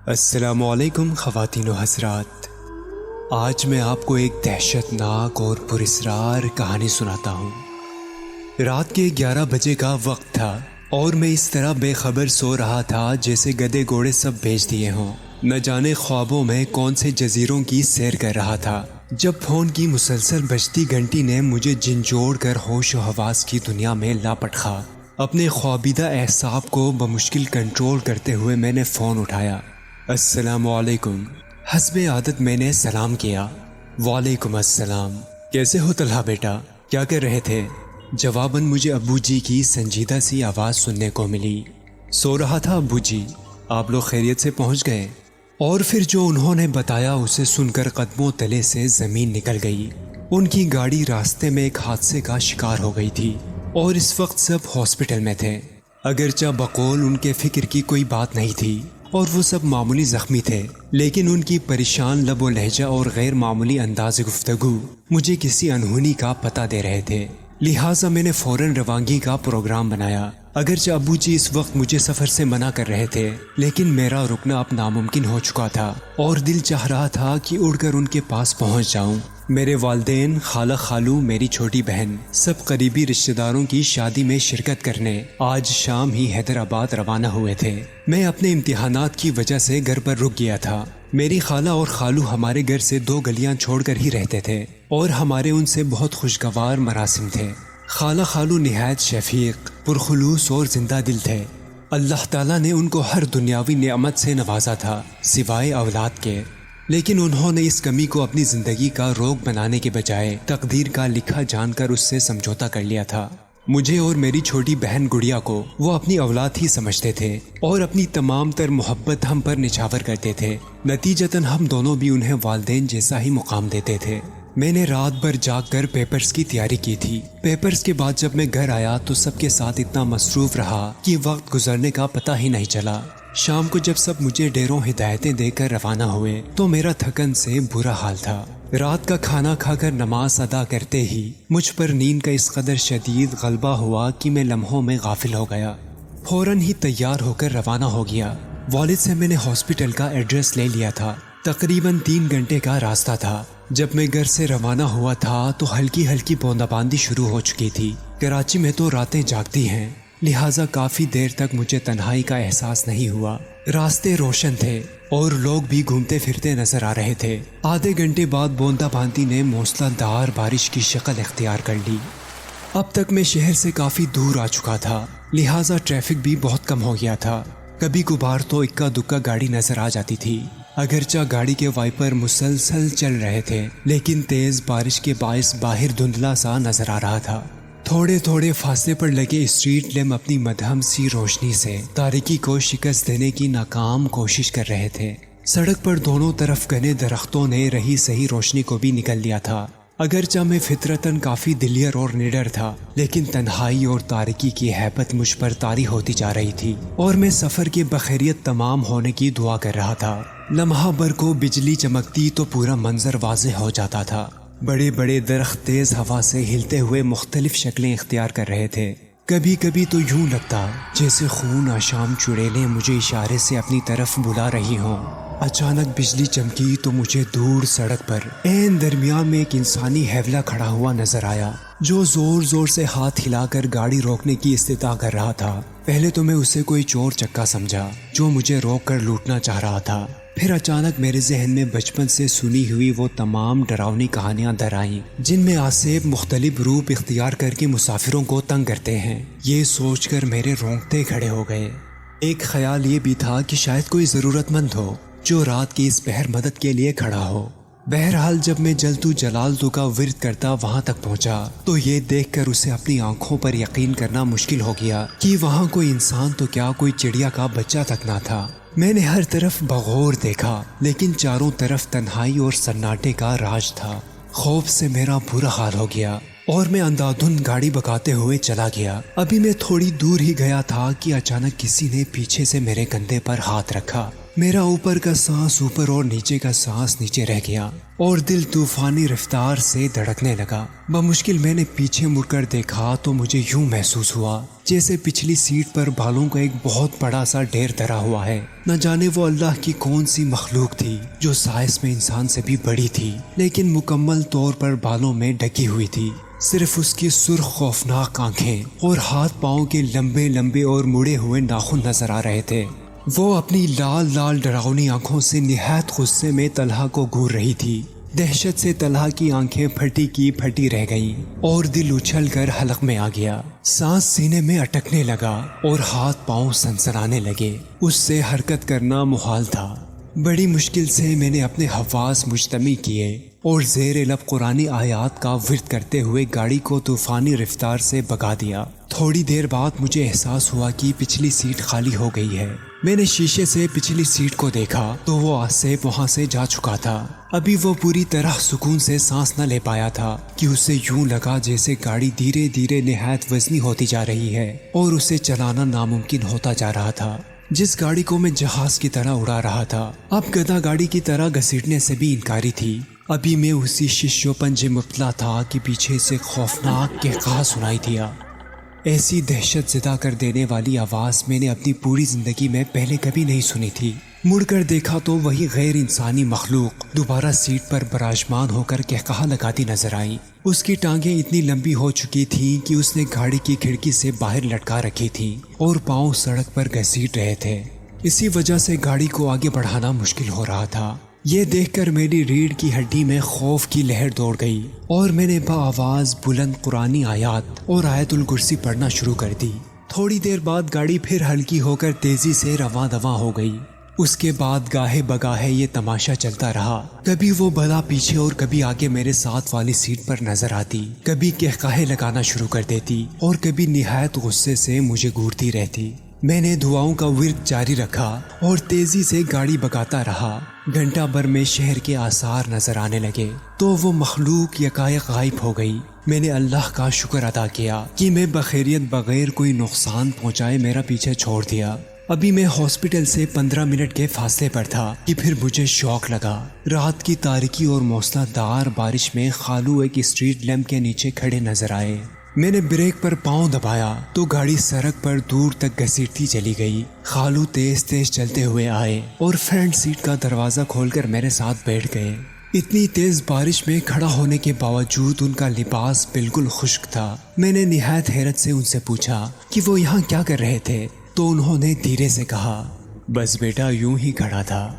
السلام علیکم خواتین و حضرات، آج میں آپ کو ایک دہشت ناک اور پراسرار کہانی سناتا ہوں۔ رات کے 11 بجے کا وقت تھا اور میں اس طرح بے خبر سو رہا تھا جیسے گدے گھوڑے سب بیچ دیے ہوں۔ نہ جانے خوابوں میں کون سے جزیروں کی سیر کر رہا تھا جب فون کی مسلسل بجتی گھنٹی نے مجھے جھنجھوڑ کر ہوش و حواس کی دنیا میں لاپٹخا۔ اپنے خوابیدہ اعصاب کو بمشکل کنٹرول کرتے ہوئے میں نے فون اٹھایا۔ السلام علیکم۔ حسب عادت میں نے سلام کیا۔ وعلیکم السلام، کیسے ہو طلحہ بیٹا، کیا کر رہے تھے؟ جواباً مجھے ابو جی کی سنجیدہ سی آواز سننے کو ملی۔ سو رہا تھا ابو جی، آپ لوگ خیریت سے پہنچ گئے؟ اور پھر جو انہوں نے بتایا اسے سن کر قدموں تلے سے زمین نکل گئی۔ ان کی گاڑی راستے میں ایک حادثے کا شکار ہو گئی تھی اور اس وقت سب ہاسپٹل میں تھے۔ اگرچہ بقول ان کے فکر کی کوئی بات نہیں تھی اور وہ سب معمولی زخمی تھے، لیکن ان کی پریشان لب و لہجہ اور غیر معمولی انداز گفتگو مجھے کسی انہونی کا پتہ دے رہے تھے۔ لہٰذا میں نے فوراً روانگی کا پروگرام بنایا۔ اگرچہ ابو جی اس وقت مجھے سفر سے منع کر رہے تھے، لیکن میرا رکنا اب ناممکن ہو چکا تھا اور دل چاہ رہا تھا کہ اڑ کر ان کے پاس پہنچ جاؤں۔ میرے والدین، خالہ خالو، میری چھوٹی بہن، سب قریبی رشتہ داروں کی شادی میں شرکت کرنے آج شام ہی حیدرآباد روانہ ہوئے تھے۔ میں اپنے امتحانات کی وجہ سے گھر پر رک گیا تھا۔ میری خالہ اور خالو ہمارے گھر سے 2 گلیاں چھوڑ کر ہی رہتے تھے اور ہمارے ان سے بہت خوشگوار مراسم تھے۔ خالہ خالو نہایت شفیق، پرخلوص اور زندہ دل تھے۔ اللہ تعالیٰ نے ان کو ہر دنیاوی نعمت سے نوازا تھا سوائے اولاد کے، لیکن انہوں نے اس کمی کو اپنی زندگی کا روگ بنانے کے بجائے تقدیر کا لکھا جان کر اس سے سمجھوتا کر لیا تھا۔ مجھے اور میری چھوٹی بہن گڑیا کو وہ اپنی اولاد ہی سمجھتے تھے اور اپنی تمام تر محبت ہم پر نچھاور کرتے تھے۔ نتیجتاً ہم دونوں بھی انہیں والدین جیسا ہی مقام دیتے تھے۔ میں نے رات بھر جاگ کر پیپرز کی تیاری کی تھی۔ پیپرز کے بعد جب میں گھر آیا تو سب کے ساتھ اتنا مصروف رہا کہ وقت گزرنے کا پتہ ہی نہیں چلا۔ شام کو جب سب مجھے ڈیروں ہدایتیں دے کر روانہ ہوئے تو میرا تھکن سے برا حال تھا۔ رات کا کھانا کھا کر نماز ادا کرتے ہی مجھ پر نیند کا اس قدر شدید غلبہ ہوا کہ میں لمحوں میں غافل ہو گیا۔ فوراً ہی تیار ہو کر روانہ ہو گیا۔ والد سے میں نے ہاسپٹل کا ایڈریس لے لیا تھا۔ تقریباً 3 گھنٹے کا راستہ تھا۔ جب میں گھر سے روانہ ہوا تھا تو ہلکی ہلکی بوندا باندی شروع ہو چکی تھی۔ کراچی میں تو راتیں جاگتی ہیں، لہٰذا کافی دیر تک مجھے تنہائی کا احساس نہیں ہوا۔ راستے روشن تھے اور لوگ بھی گھومتے پھرتے نظر آ رہے تھے۔ آدھے گھنٹے بعد بوندا باندی نے موسلا دھار بارش کی شکل اختیار کر لی۔ اب تک میں شہر سے کافی دور آ چکا تھا، لہٰذا ٹریفک بھی بہت کم ہو گیا تھا۔ کبھی کبھار تو اکا دکا گاڑی نظر آ جاتی تھی۔ اگرچہ گاڑی کے وائپر مسلسل چل رہے تھے، لیکن تیز بارش کے باعث باہر دھندلا سا نظر آ رہا تھا۔ تھوڑے تھوڑے فاصلے پر لگے اسٹریٹ لیمپ اپنی مدھم سی روشنی سے تاریکی کو شکست دینے کی ناکام کوشش کر رہے تھے۔ سڑک پر دونوں طرف گھنے درختوں نے رہی صحیح روشنی کو بھی نکل لیا تھا۔ اگرچہ میں فطرتاً کافی دلیر اور نڈر تھا، لیکن تنہائی اور تاریکی کی ہیبت مجھ پر طاری ہوتی جا رہی تھی اور میں سفر کے بخیریت تمام ہونے کی دعا کر رہا تھا۔ لمحہ بھر کو بجلی چمکتی تو پورا منظر واضح ہو جاتا تھا۔ بڑے بڑے درخت تیز ہوا سے ہلتے ہوئے مختلف شکلیں اختیار کر رہے تھے۔ کبھی کبھی تو یوں لگتا جیسے خون آشام چڑیلیں مجھے اشارے سے اپنی طرف بلا رہی ہوں۔ اچانک بجلی چمکی تو مجھے دور سڑک پر عین درمیان میں ایک انسانی حیولہ کھڑا ہوا نظر آیا، جو زور زور سے ہاتھ ہلا کر گاڑی روکنے کی استدعا کر رہا تھا۔ پہلے تو میں اسے کوئی چور چکا سمجھا جو مجھے روک کر لوٹنا چاہ رہا تھا، پھر اچانک میرے ذہن میں بچپن سے سنی ہوئی وہ تمام ڈراؤنی کہانیاں در آئیں جن میں آسیب مختلف روپ اختیار کر کے مسافروں کو تنگ کرتے ہیں۔ یہ سوچ کر میرے رونگٹے کھڑے ہو گئے۔ ایک خیال یہ بھی تھا کہ شاید کوئی ضرورت مند ہو جو رات کی اس پہر مدد کے لیے کھڑا ہو۔ بہرحال جب میں جلتو جلالتو کا ورد کرتا وہاں تک پہنچا تو یہ دیکھ کر اسے اپنی آنکھوں پر یقین کرنا مشکل ہو گیا کہ وہاں کوئی انسان تو کیا کوئی چڑیا کا بچہ تک نہ تھا۔ میں نے ہر طرف بغور دیکھا، لیکن چاروں طرف تنہائی اور سناٹے کا راج تھا۔ خوف سے میرا برا حال ہو گیا اور میں اندھادھند گاڑی بگاتے ہوئے چلا گیا۔ ابھی میں تھوڑی دور ہی گیا تھا کہ اچانک کسی نے پیچھے سے میرے کندھے پر ہاتھ رکھا۔ میرا اوپر کا سانس اوپر اور نیچے کا سانس نیچے رہ گیا اور دل طوفانی رفتار سے دھڑکنے لگا۔ بمشکل میں نے پیچھے مڑ کر دیکھا تو مجھے یوں محسوس ہوا جیسے پچھلی سیٹ پر بالوں کا ایک بہت بڑا سا ڈھیر دھرا ہوا ہے۔ نہ جانے وہ اللہ کی کون سی مخلوق تھی جو سائز میں انسان سے بھی بڑی تھی لیکن مکمل طور پر بالوں میں ڈھکی ہوئی تھی۔ صرف اس کی سرخ خوفناک آنکھیں اور ہاتھ پاؤں کے لمبے لمبے اور مڑے ہوئے ناخن نظر آ رہے تھے۔ وہ اپنی لال لال ڈراؤنی آنکھوں سے نہایت غصے میں طلحہ کو گھور رہی تھی۔ دہشت سے طلحہ کی آنکھیں پھٹی کی پھٹی رہ گئیں اور دل اچھل کر حلق میں آ گیا۔ سانس سینے میں اٹکنے لگا اور ہاتھ پاؤں سنسنانے لگے۔ اس سے حرکت کرنا محال تھا۔ بڑی مشکل سے میں نے اپنے حواس مجتمع کیے اور زیر لب قرآنی آیات کا ورد کرتے ہوئے گاڑی کو طوفانی رفتار سے بگا دیا۔ تھوڑی دیر بعد مجھے احساس ہوا کہ پچھلی سیٹ خالی ہو گئی ہے۔ میں نے شیشے سے پچھلی سیٹ کو دیکھا تو وہ آصف وہاں سے جا چکا تھا۔ ابھی وہ پوری طرح سکون سے سانس نہ لے پایا تھا کہ اسے یوں لگا جیسے گاڑی دھیرے دھیرے نہایت وزنی ہوتی جا رہی ہے اور اسے چلانا ناممکن ہوتا جا رہا تھا۔ جس گاڑی کو میں جہاز کی طرح اڑا رہا تھا اب گدھا گاڑی کی طرح گھسیٹنے سے بھی انکاری تھی۔ ابھی میں اسی شش و پنج مبتلا تھا کہ پیچھے سے خوفناک قہقہہ سنائی دیا۔ ایسی دہشت زدہ کر دینے والی آواز میں نے اپنی پوری زندگی میں پہلے کبھی نہیں سنی تھی۔ مڑ کر دیکھا تو وہی غیر انسانی مخلوق دوبارہ سیٹ پر براجمان ہو کر قہقہہ لگاتی نظر آئی۔ اس کی ٹانگیں اتنی لمبی ہو چکی تھیں کہ اس نے گاڑی کی کھڑکی سے باہر لٹکا رکھی تھی اور پاؤں سڑک پر گھسیٹ رہے تھے۔ اسی وجہ سے گاڑی کو آگے بڑھانا مشکل ہو رہا تھا۔ یہ دیکھ کر میری ریڑھ کی ہڈی میں خوف کی لہر دوڑ گئی اور میں نے بآواز بلند قرآنی آیات اور آیت الکرسی پڑھنا شروع کر دی۔ تھوڑی دیر بعد گاڑی پھر ہلکی ہو کر تیزی سے رواں دواں ہو گئی۔ اس کے بعد گاہے بگاہے یہ تماشا چلتا رہا۔ کبھی وہ بلا پیچھے اور کبھی آگے میرے ساتھ والی سیٹ پر نظر آتی، کبھی قہقہے لگانا شروع کر دیتی اور کبھی نہایت غصے سے مجھے گھورتی رہتی۔ میں نے دعاؤں کا ورد جاری رکھا اور تیزی سے گاڑی بگاتا رہا۔ گھنٹہ بھر میں شہر کے آثار نظر آنے لگے تو وہ مخلوق یکایک غائب ہو گئی۔ میں نے اللہ کا شکر ادا کیا کہ میں بخیریت بغیر کوئی نقصان پہنچائے میرا پیچھے چھوڑ دیا۔ ابھی میں ہاسپٹل سے 15 منٹ کے فاصلے پر تھا کہ پھر مجھے شوق لگا۔ رات کی تاریکی اور موسلا دھار بارش میں خالو ایک اسٹریٹ لیمپ کے نیچے کھڑے نظر آئے۔ میں نے بریک پر پاؤں دبایا تو گاڑی سڑک پر دور تک گھسیٹتی چلی گئی۔ خالو تیز تیز چلتے ہوئے آئے اور فرنٹ سیٹ کا دروازہ کھول کر میرے ساتھ بیٹھ گئے۔ اتنی تیز بارش میں کھڑا ہونے کے باوجود ان کا لباس بالکل خشک تھا۔ میں نے نہایت حیرت سے ان سے پوچھا کہ وہ یہاں کیا کر رہے تھے تو انہوں نے دھیرے سے کہا، بس بیٹا یوں ہی کھڑا تھا۔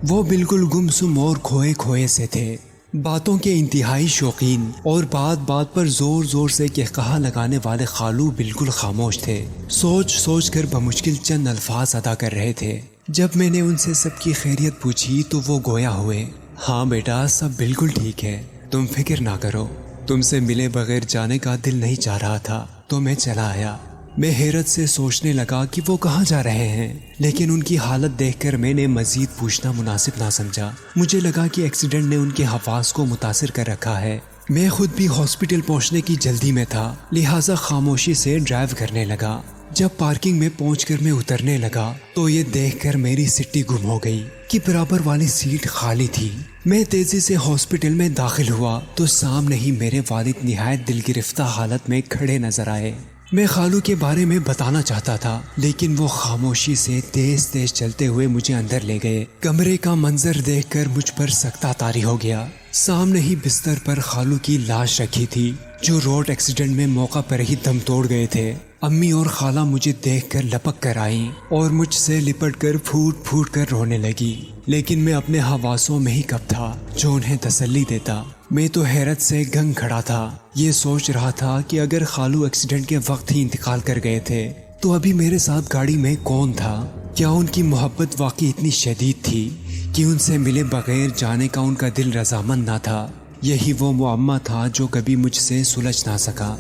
وہ بالکل گمسم اور کھوئے کھوئے سے تھے، باتوں کے انتہائی شوقین اور بات بات پر زور زور سے قہقہہ لگانے والے خالو بالکل خاموش تھے، سوچ سوچ کر بمشکل چند الفاظ ادا کر رہے تھے۔ جب میں نے ان سے سب کی خیریت پوچھی تو وہ گویا ہوئے، ہاں بیٹا سب بالکل ٹھیک ہے، تم فکر نہ کرو، تم سے ملے بغیر جانے کا دل نہیں چاہ رہا تھا تو میں چلا آیا۔ میں حیرت سے سوچنے لگا کہ وہ کہاں جا رہے ہیں، لیکن ان کی حالت دیکھ کر میں نے مزید پوچھنا مناسب نہ سمجھا۔ مجھے لگا کہ ایکسیڈنٹ نے ان کے حواس کو متاثر کر رکھا ہے۔ میں خود بھی ہاسپٹل پہنچنے کی جلدی میں تھا، لہٰذا خاموشی سے ڈرائیو کرنے لگا۔ جب پارکنگ میں پہنچ کر میں اترنے لگا تو یہ دیکھ کر میری سٹی گم ہو گئی کہ برابر والی سیٹ خالی تھی۔ میں تیزی سے ہاسپٹل میں داخل ہوا تو سامنے ہی میرے والد نہایت دل گرفتہ حالت میں کھڑے نظر آئے۔ میں خالو کے بارے میں بتانا چاہتا تھا لیکن وہ خاموشی سے تیز تیز چلتے ہوئے مجھے اندر لے گئے۔ کمرے کا منظر دیکھ کر مجھ پر سکتہ طاری ہو گیا۔ سامنے ہی بستر پر خالو کی لاش رکھی تھی جو روڈ ایکسیڈنٹ میں موقع پر ہی دم توڑ گئے تھے۔ امی اور خالہ مجھے دیکھ کر لپک کر آئیں اور مجھ سے لپٹ کر پھوٹ پھوٹ کر رونے لگی، لیکن میں اپنے حواسوں میں ہی کب تھا جو انہیں تسلی دیتا۔ میں تو حیرت سے گنگ کھڑا تھا، یہ سوچ رہا تھا کہ اگر خالو ایکسیڈنٹ کے وقت ہی انتقال کر گئے تھے تو ابھی میرے ساتھ گاڑی میں کون تھا؟ کیا ان کی محبت واقعی اتنی شدید تھی کہ ان سے ملے بغیر جانے کا ان کا دل رضامند نہ تھا؟ یہی وہ معمہ تھا جو کبھی مجھ سے سلجھ نہ سکا۔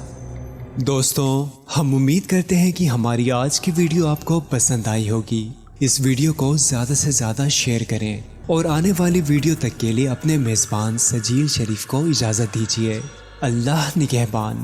دوستوں، ہم امید کرتے ہیں کہ ہماری آج کی ویڈیو آپ کو پسند آئی ہوگی۔ اس ویڈیو کو زیادہ سے زیادہ شیئر کریں اور آنے والی ویڈیو تک کے لیے اپنے میزبان سجیل شریف کو اجازت دیجیے۔ اللہ نگہبان۔